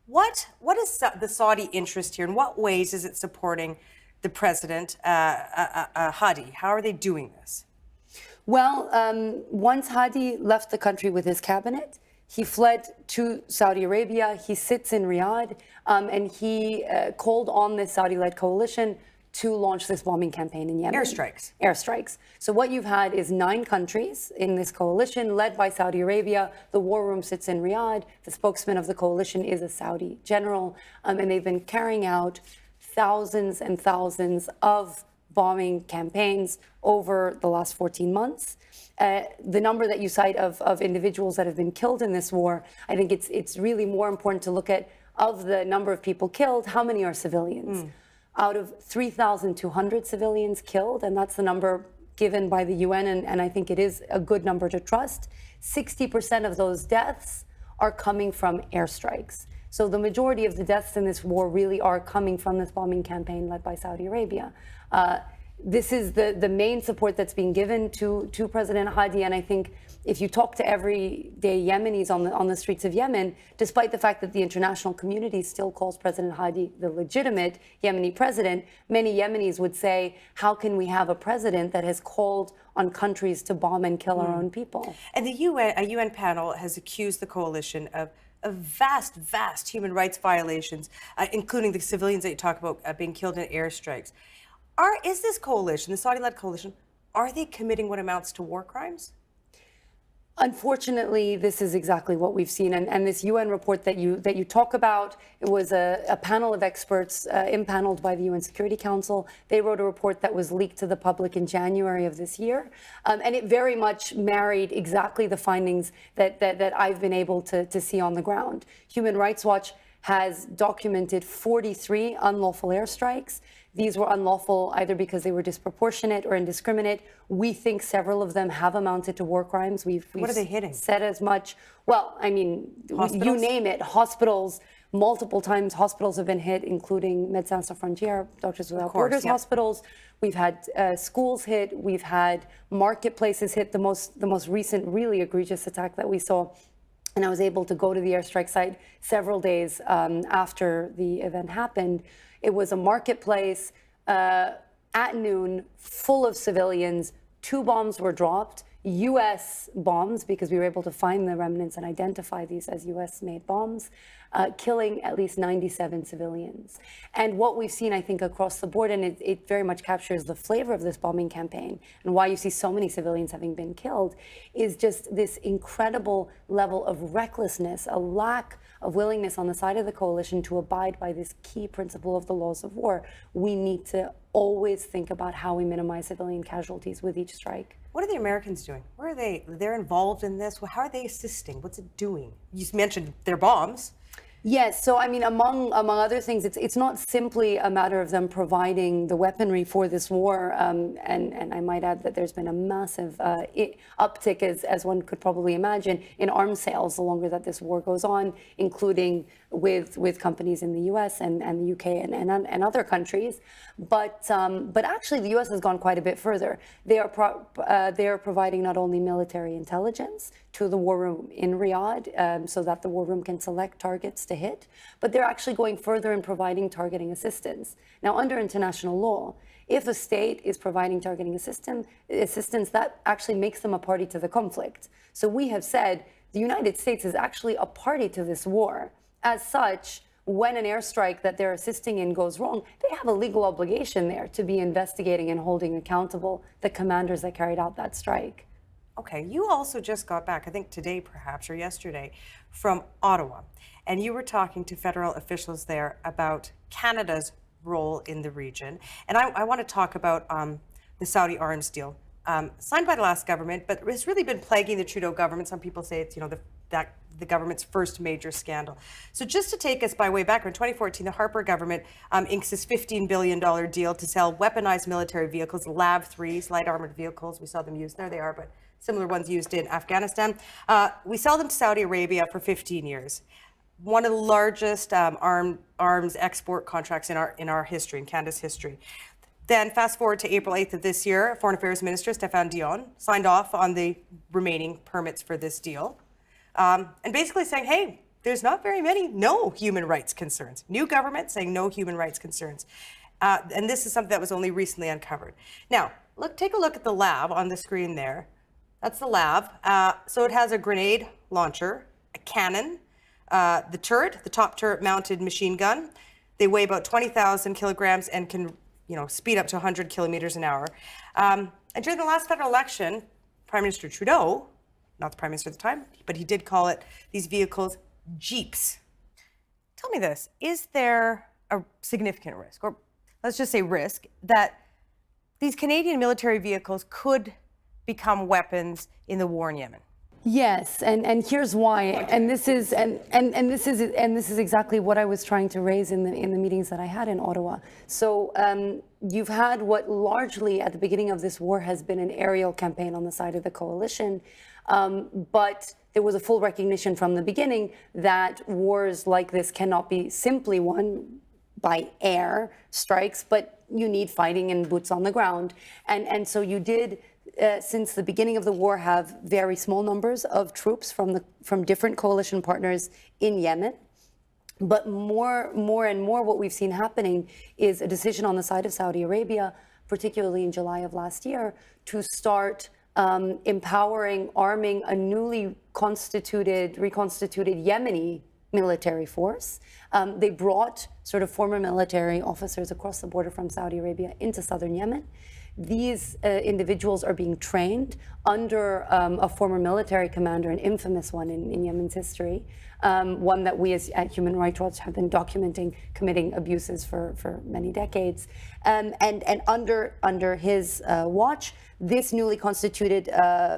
What is the Saudi interest here? In what ways is it supporting the president, Hadi? How are they doing this? Well, once Hadi left the country with his cabinet, he fled to Saudi Arabia. He sits in Riyadh, and he called on the Saudi-led coalition to launch this bombing campaign in Yemen. Airstrikes. Airstrikes. So what you've had is 9 countries in this coalition led by Saudi Arabia. The war room sits in Riyadh. The spokesman of the coalition is a Saudi general, and they've been carrying out thousands and thousands of bombing campaigns over the last 14 months. The number that you cite of individuals that have been killed in this war, I think it's really more important to look at, of the number of people killed, how many are civilians? Out of 3,200 civilians killed, and that's the number given by the UN, and I think it is a good number to trust, 60% of those deaths are coming from airstrikes. So the majority of the deaths in this war really are coming from this bombing campaign led by Saudi Arabia. This is the main support that's being given to President Hadi, and I think if you talk to everyday Yemenis on the streets of Yemen, despite the fact that the international community still calls President Hadi the legitimate Yemeni president, many Yemenis would say, how can we have a president that has called on countries to bomb and kill our own people? And a UN panel has accused the coalition of vast human rights violations, including the civilians that you talk about being killed in airstrikes. Is this coalition, the Saudi-led coalition, are they committing what amounts to war crimes? Unfortunately, this is exactly what we've seen. And this UN report that you talk about, it was a panel of experts impaneled by the UN Security Council. They wrote a report that was leaked to the public in January of this year. And it very much married exactly the findings that I've been able to see on the ground. Human Rights Watch has documented 43 unlawful airstrikes. These were unlawful either because they were disproportionate or indiscriminate. We think several of them have amounted to war crimes. We've what are they hitting? Said as much. Well, I mean, you name it. Hospitals, multiple times hospitals have been hit, including Médecins Sans Frontières, Doctors Without Borders hospitals. We've had schools hit. We've had marketplaces hit. The most recent really egregious attack that we saw, and I was able to go to the airstrike site several days after the event happened. It was a marketplace at noon, full of civilians. 2 bombs were dropped, U.S. bombs, because we were able to find the remnants and identify these as U.S.-made bombs, killing at least 97 civilians. And what we've seen, I think, across the board, and it very much captures the flavor of this bombing campaign and why you see so many civilians having been killed, is just this incredible level of recklessness, a lack of willingness on the side of the coalition to abide by this key principle of the laws of war. We need to always think about how we minimize civilian casualties with each strike. What are the Americans doing? Where are they? They're involved in this. How are they assisting? What's it doing? You mentioned their bombs. Yes, so I mean, among other things, it's not simply a matter of them providing the weaponry for this war, and I might add that there's been a massive uptick, as one could probably imagine, in arms sales the longer that this war goes on, including with companies in the U.S. and the U.K. and other countries. But actually, the U.S. has gone quite a bit further. They are providing not only military intelligence to the war room in Riyadh, so that the war room can select targets to hit, but they're actually going further in providing targeting assistance. Now, under international law, if a state is providing targeting assistance, that actually makes them a party to the conflict. So we have said the United States is actually a party to this war. As such, when an airstrike that they're assisting in goes wrong, they have a legal obligation there to be investigating and holding accountable the commanders that carried out that strike. Okay, you also just got back, I think today perhaps, or yesterday, from Ottawa. And you were talking to federal officials there about Canada's role in the region. And I want to talk about the Saudi arms deal signed by the last government, but it's really been plaguing the Trudeau government. Some people say it's, the government's first major scandal. So just to take us by way back, in 2014, the Harper government inks this $15 billion deal to sell weaponized military vehicles, LAV-3s, light armored vehicles. We saw them used, there they are, but similar ones used in Afghanistan. We sell them to Saudi Arabia for 15 years. One of the largest arms export contracts in our history, in Canada's history. Then fast forward to April 8th of this year, Foreign Affairs Minister Stéphane Dion signed off on the remaining permits for this deal. And basically saying, hey, there's not very many no human rights concerns. New government saying no human rights concerns. And this is something that was only recently uncovered. Now, take a look at the lab on the screen there. That's the lab. So it has a grenade launcher, a cannon, the turret, the top turret mounted machine gun. They weigh about 20,000 kilograms and can, speed up to 100 kilometers an hour. And during the last federal election, Prime Minister Trudeau, not the Prime Minister at the time, but he did call it these vehicles Jeeps. Tell me this, is there a significant risk, or let's just say risk, that these Canadian military vehicles could become weapons in the war in Yemen? Yes, and here's why. And this is exactly what I was trying to raise in the meetings that I had in Ottawa. So you've had what largely at the beginning of this war has been an aerial campaign on the side of the coalition, but there was a full recognition from the beginning that wars like this cannot be simply won by air strikes, but you need fighting and boots on the ground. And so you did, since the beginning of the war, have very small numbers of troops from different coalition partners in Yemen. But more and more what we've seen happening is a decision on the side of Saudi Arabia, particularly in July of last year, to start empowering, arming a newly reconstituted Yemeni military force. They brought sort of former military officers across the border from Saudi Arabia into southern Yemen. These individuals are being trained under a former military commander, an infamous one in Yemen's history, one that we at Human Rights Watch have been documenting committing abuses for many decades. And under his watch, this newly constituted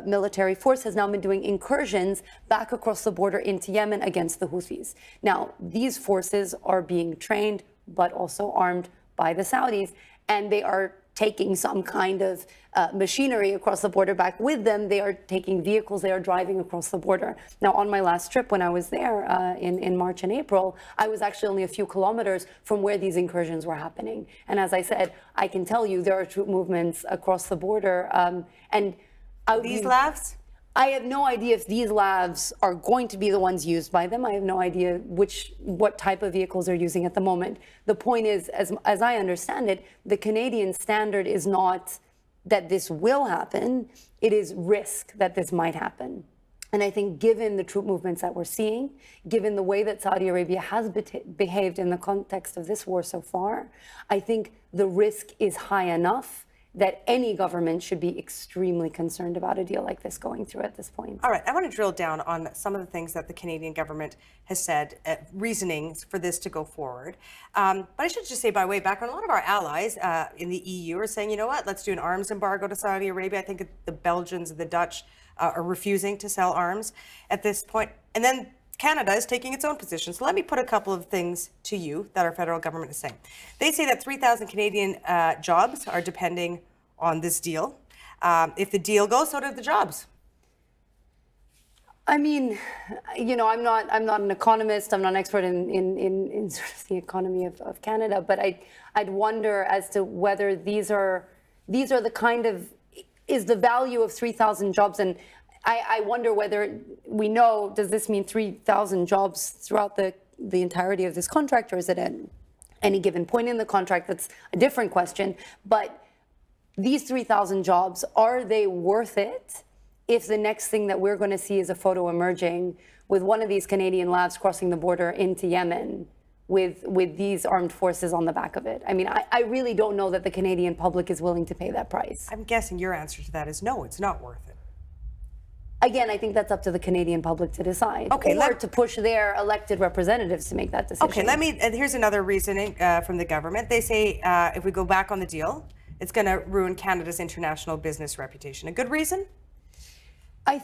military force has now been doing incursions back across the border into Yemen against the Houthis. Now, these forces are being trained, but also armed by the Saudis, and they are taking some kind of machinery across the border back with them. They are taking vehicles, they are driving across the border. Now, on my last trip when I was there in March and April, I was actually only a few kilometers from where these incursions were happening. And as I said, I can tell you there are troop movements across the border. These labs? I have no idea if these labs are going to be the ones used by them. I have no idea what type of vehicles they're using at the moment. The point is, as I understand it, the Canadian standard is not that this will happen, it is risk that this might happen. And I think given the troop movements that we're seeing, given the way that Saudi Arabia has behaved in the context of this war so far, I think the risk is high enough that any government should be extremely concerned about a deal like this going through at this point. All right, I want to drill down on some of the things that the Canadian government has said, reasonings for this to go forward. But I should just say by way of background, a lot of our allies in the EU are saying, you know what, let's do an arms embargo to Saudi Arabia. I think the Belgians and the Dutch are refusing to sell arms at this point. And then Canada is taking its own position. So let me put a couple of things to you that our federal government is saying. They say that 3,000 Canadian jobs are depending on this deal. If the deal goes, so do the jobs. I mean, I'm not an economist. I'm not an expert in sort of the economy of Canada, but I'd wonder as to whether these are the kind of, is the value of 3,000 jobs, and I wonder whether we know, does this mean 3,000 jobs throughout the entirety of this contract, or is it at any given point in the contract? That's a different question. But these 3,000 jobs, are they worth it if the next thing that we're going to see is a photo emerging with one of these Canadian labs crossing the border into Yemen with these armed forces on the back of it? I mean, I really don't know that the Canadian public is willing to pay that price. I'm guessing your answer to that is no, it's not worth it. Again, I think that's up to the Canadian public to decide, or to push their elected representatives to make that decision. Okay, here's another reasoning from the government. They say if we go back on the deal, it's going to ruin Canada's international business reputation. A good reason? I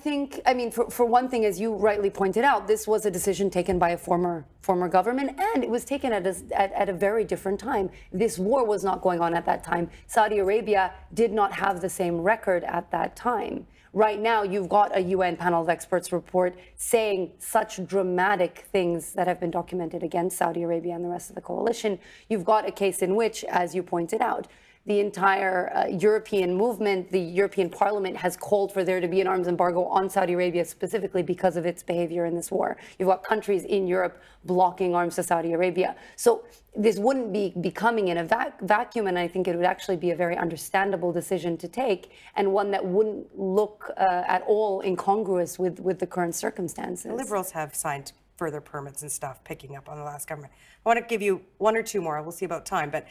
mean, for one thing, as you rightly pointed out, this was a decision taken by a former government, and it was taken at a very different time. This war was not going on at that time. Saudi Arabia did not have the same record at that time. Right now, you've got a UN panel of experts report saying such dramatic things that have been documented against Saudi Arabia and the rest of the coalition. You've got a case in which, as you pointed out, the entire European movement, the European Parliament has called for there to be an arms embargo on Saudi Arabia specifically because of its behavior in this war. You've got countries in Europe blocking arms to Saudi Arabia. So this wouldn't be coming in a vacuum, and I think it would actually be a very understandable decision to take, and one that wouldn't look at all incongruous with the current circumstances. The Liberals have signed further permits and stuff, picking up on the last government. I want to give you one or two more, we'll see about time, but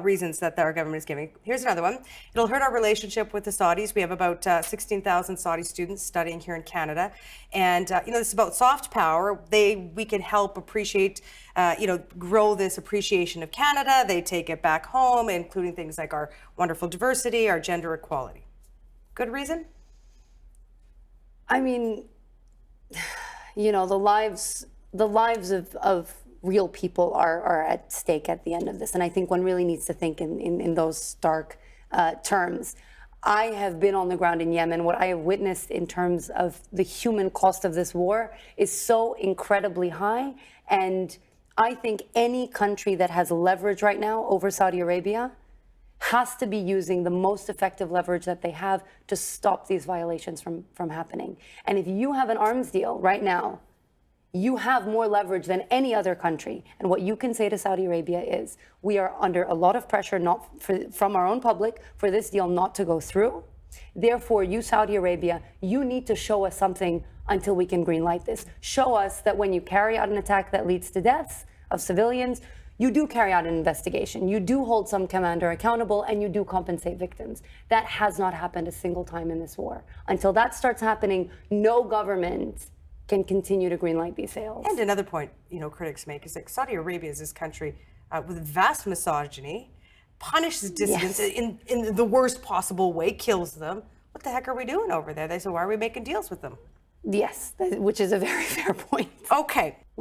reasons that our government is giving. Here's another one. It'll hurt our relationship with the Saudis. We have about 16,000 Saudi students studying here in Canada. And, this is about soft power. We can help appreciate, grow this appreciation of Canada. They take it back home, including things like our wonderful diversity, our gender equality. Good reason? I mean, the lives of real people are at stake at the end of this. And I think one really needs to think in those stark terms. I have been on the ground in Yemen. What I have witnessed in terms of the human cost of this war is so incredibly high. And I think any country that has leverage right now over Saudi Arabia has to be using the most effective leverage that they have to stop these violations from happening. And if you have an arms deal right now, you have more leverage than any other country. And what you can say to Saudi Arabia is, we are under a lot of pressure from our own public for this deal not to go through. Therefore, you, Saudi Arabia, you need to show us something until we can greenlight this. Show us that when you carry out an attack that leads to deaths of civilians, you do carry out an investigation, you do hold some commander accountable, and you do compensate victims. That has not happened a single time in this war. Until that starts happening, no government can continue to greenlight these sales. And another point, critics make is that Saudi Arabia is this country with vast misogyny, punishes dissidents in the worst possible way, kills them. What the heck are we doing over there? They say, why are we making deals with them? Yes, which is a very fair point. Okay.